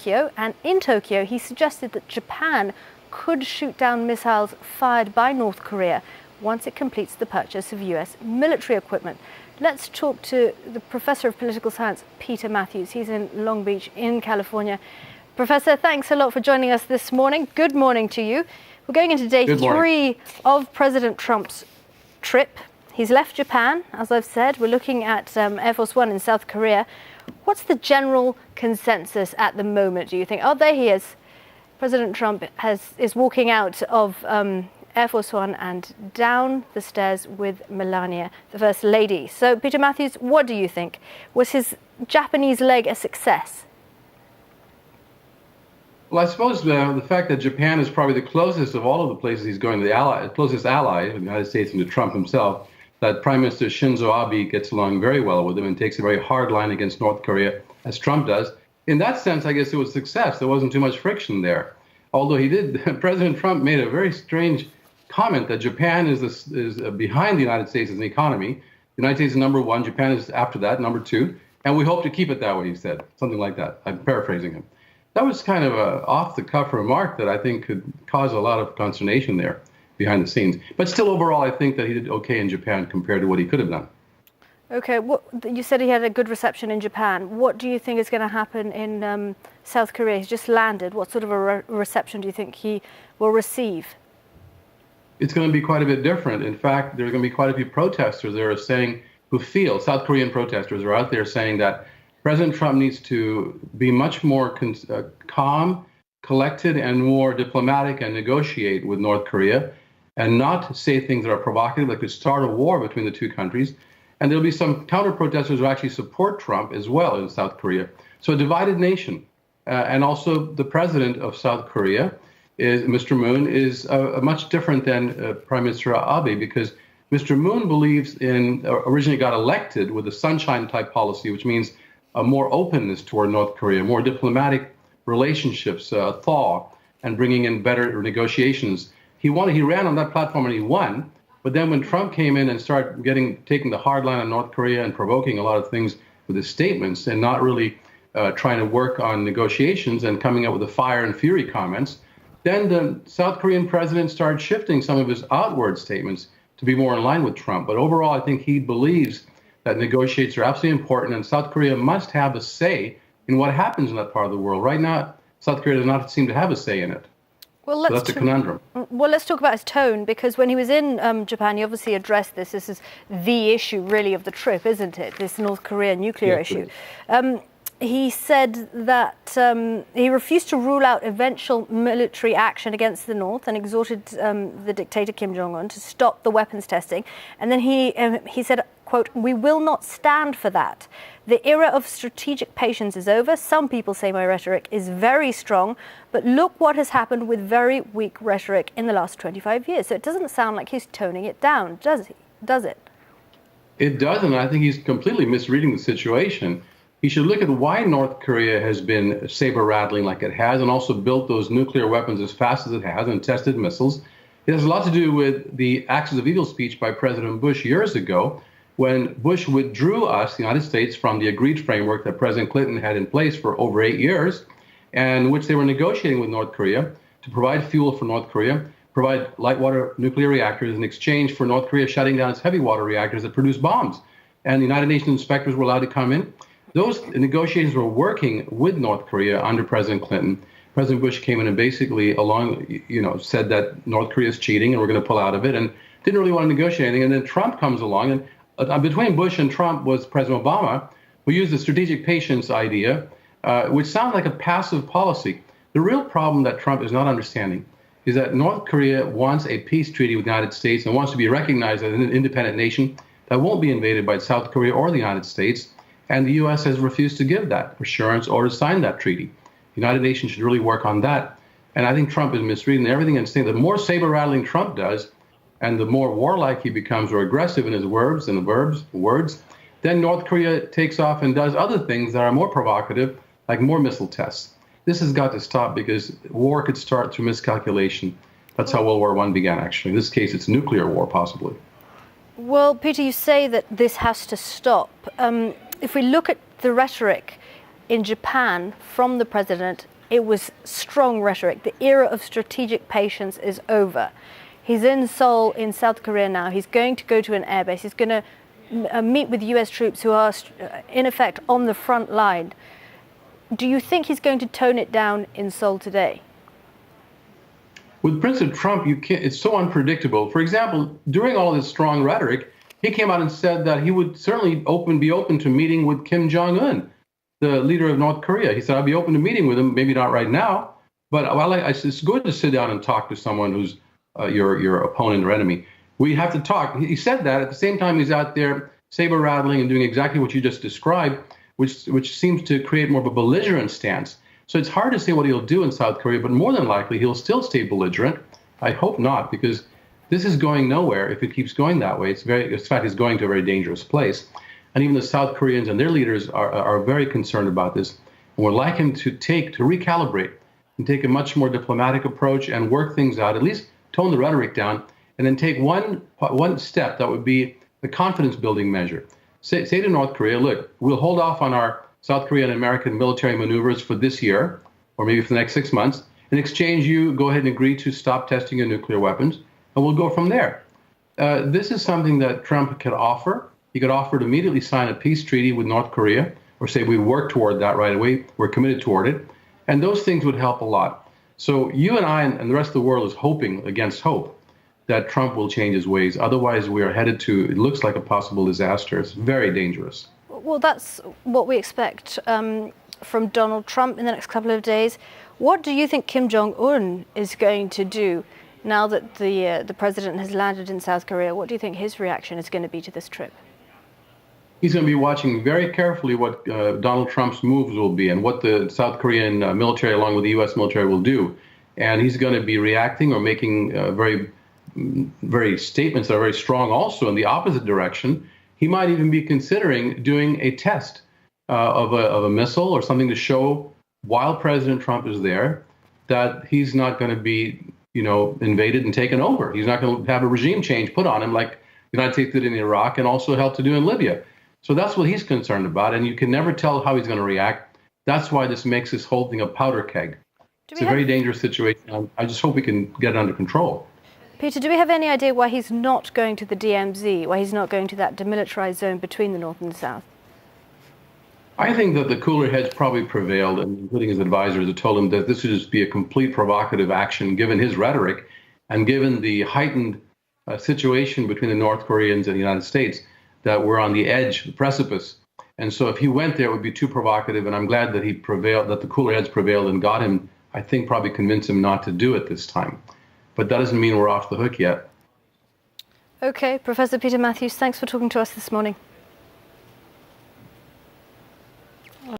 Tokyo, and in Tokyo he suggested that Japan could shoot down missiles fired by North Korea once it completes the purchase of US military equipment. Let's talk to the Professor of Political Science, Peter Mathews. He's in Long Beach in California. Professor, thanks a lot for joining us this morning. Good morning to you. We're going into day 3 of President Trump's trip. He's left Japan, as I've said. We're looking at Air Force One in South Korea. What's the general consensus at the moment, do you think? Oh, there he is. President Trump is walking out of Air Force One and down the stairs with Melania, the First Lady. So, Peter Mathews, what do you think? Was his Japanese leg a success? Well, I suppose the fact that Japan is probably the closest of all of the places he's going to the closest ally of the United States and to Trump himself, that Prime Minister Shinzo Abe gets along very well with him and takes a very hard line against North Korea, as Trump does. In that sense, I guess it was a success. There wasn't too much friction there. Although President Trump made a very strange comment that Japan is behind the United States as an economy. The United States is number one, Japan is after that, number two, and we hope to keep it that way, he said, something like that. I'm paraphrasing him. That was kind of an off-the-cuff remark that I think could cause a lot of consternation there behind the scenes. But still, overall, I think that he did okay in Japan compared to what he could have done. Okay, you said he had a good reception in Japan. What do you think is going to happen in South Korea? He's just landed. What sort of a reception do you think he will receive? It's going to be quite a bit different. In fact, there are going to be quite a few protesters there South Korean protesters are out there saying that President Trump needs to be much more calm, collected, and more diplomatic and negotiate with North Korea and not say things that are provocative that could start a war between the two countries. And there'll be some counter-protesters who actually support Trump as well in South Korea. So a divided nation. And also the president of South Korea, Mr. Moon, is much different than Prime Minister Abe, because Mr. Moon believes originally got elected with a sunshine-type policy, which means a more openness toward North Korea, more diplomatic relationships, thaw, and bringing in better negotiations. He ran on that platform and he won. But then when Trump came in and started taking the hard line on North Korea and provoking a lot of things with his statements and not really trying to work on negotiations and coming up with the fire and fury comments, then the South Korean president started shifting some of his outward statements to be more in line with Trump. But overall, I think he believes that negotiations are absolutely important, and South Korea must have a say in what happens in that part of the world. Right now, South Korea does not seem to have a say in it. Well, so that's a conundrum. Well, let's talk about his tone, because when he was in Japan, he obviously addressed this. This is the issue, really, of the trip, isn't it? This North Korea nuclear issue. He said that he refused to rule out eventual military action against the North and exhorted the dictator Kim Jong-un to stop the weapons testing. And then he said, quote, "We will not stand for that. The era of strategic patience is over. Some people say my rhetoric is very strong, but look what has happened with very weak rhetoric in the last 25 years. So it doesn't sound like he's toning it down, does it? It doesn't. I think he's completely misreading the situation. He should look at why North Korea has been saber-rattling like it has and also built those nuclear weapons as fast as it has and tested missiles. It has a lot to do with the Axis of Evil speech by President Bush years ago, when Bush withdrew us, the United States, from the agreed framework that President Clinton had in place for over 8 years, and which they were negotiating with North Korea to provide fuel for North Korea, provide light water nuclear reactors in exchange for North Korea shutting down its heavy water reactors that produce bombs. And the United Nations inspectors were allowed to come in. Those negotiations were working with North Korea under President Clinton. President Bush came in and basically said that North Korea is cheating and we're going to pull out of it, and didn't really want to negotiate anything. And then Trump comes along, and between Bush and Trump was President Obama, who used the strategic patience idea, which sounds like a passive policy. The real problem that Trump is not understanding is that North Korea wants a peace treaty with the United States and wants to be recognized as an independent nation that won't be invaded by South Korea or the United States. And the U.S. has refused to give that assurance or to sign that treaty. The United Nations should really work on that. And I think Trump is misreading everything and saying the more saber-rattling Trump does, and the more warlike he becomes or aggressive in his words, then North Korea takes off and does other things that are more provocative, like more missile tests. This has got to stop, because war could start through miscalculation. That's how World War I began, actually. In this case, it's nuclear war, possibly. Well, Peter, you say that this has to stop. If we look at the rhetoric, in Japan from the president, it was strong rhetoric. The era of strategic patience is over. He's in Seoul in South Korea now. He's going to go to an airbase. He's going to meet with US troops who are in effect on the front line. Do you think he's going to tone it down in Seoul today? With President Trump, it's so unpredictable. For example, during all this strong rhetoric, he came out and said that he would certainly be open to meeting with Kim Jong-un, the leader of North Korea. He said, I'd be open to meeting with him, maybe not right now, but it's good to sit down and talk to someone who's your opponent or enemy. We have to talk. He said that. At the same time, he's out there saber rattling and doing exactly what you just described, which seems to create more of a belligerent stance. So it's hard to say what he'll do in South Korea, but more than likely he'll still stay belligerent. I hope not, because this is going nowhere if it keeps going that way. In fact, it's going to a very dangerous place. And even the South Koreans and their leaders are very concerned about this and would like him to recalibrate and take a much more diplomatic approach and work things out, at least tone the rhetoric down, and then take one step that would be the confidence building measure. Say to North Korea, look, we'll hold off on our South Korean and American military maneuvers for this year, or maybe for the next 6 months. In exchange, you go ahead and agree to stop testing your nuclear weapons, and we'll go from there. This is something that Trump could offer. He could offer to immediately sign a peace treaty with North Korea, or say we work toward that right away, we're committed toward it, and those things would help a lot. So you and I and the rest of the world is hoping against hope that Trump will change his ways. Otherwise, we are headed to, it looks like a possible disaster. It's very dangerous. Well, that's what we expect from Donald Trump in the next couple of days. What do you think Kim Jong-un is going to do now that the president has landed in South Korea? What do you think his reaction is going to be to this trip? He's going to be watching very carefully what Donald Trump's moves will be and what the South Korean military, along with the U.S. military, will do. And he's going to be reacting or making very statements that are very strong also in the opposite direction. He might even be considering doing a test of a missile or something to show, while President Trump is there, that he's not going to be, invaded and taken over. He's not going to have a regime change put on him like the United States did in Iraq and also helped to do in Libya. So that's what he's concerned about, and you can never tell how he's going to react. That's why this makes this whole thing a powder keg. It's a very dangerous situation. I just hope we can get it under control. Peter, do we have any idea why he's not going to the DMZ, why he's not going to that demilitarized zone between the North and the South? I think that the cooler heads probably prevailed, including his advisors, that told him that this would just be a complete provocative action, given his rhetoric and given the heightened situation between the North Koreans and the United States, that we're on the edge, the precipice. And so if he went there, it would be too provocative. And I'm glad that he prevailed, that the cooler heads prevailed and got him, I think, probably convinced him not to do it this time. But that doesn't mean we're off the hook yet. Okay, Professor Peter Mathews, thanks for talking to us this morning.